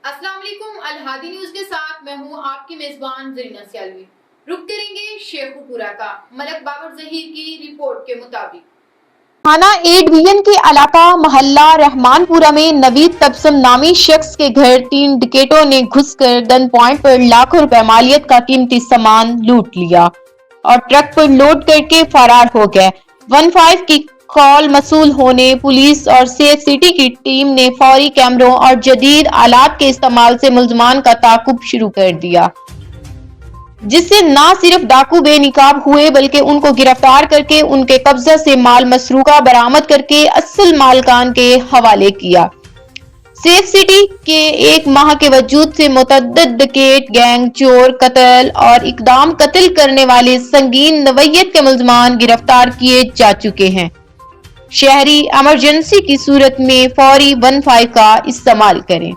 अस्सलाम वालेकुम। अल-हादी न्यूज के साथ मैं हूं आपकी मेजबान ज़रीना सियालवी। रुक करेंगे शेखुपुरा का। मलक बाबर ज़हीर की रिपोर्ट के मुताबिक थाना ए डिवीजन के इलाका मोहल्ला रहमानपुरा में नवीद तबसम नामी शख्स के घर 3 डकैतों ने घुसकर गन पॉइंट पर लाखों रुपए मालियत का कीमती सामान लूट लिया और ट्रक पर लोड करके फरार हो गए। 15 की कॉल मसूल होने पुलिस और सेफ सिटी की टीम ने फौरी कैमरों और जदीद आलात के इस्तेमाल से मुल्जमान का ताकुब शुरू कर दिया, जिससे ना सिर्फ डाकू बेनिकाब हुए बल्कि उनको गिरफ्तार करके उनके कब्जा से माल मसरूका बरामद करके असल मालकान के हवाले किया। सेफ सिटी के एक माह के वजूद से मुतअद्दिद डकैत गैंग, चोर, कत्ल और इकदाम कत्ल करने वाले संगीन नवैयत के मुल्जमान गिरफ्तार किए जा चुके हैं। शहरी इमरजेंसी की सूरत में फौरी 15 का इस्तेमाल करें।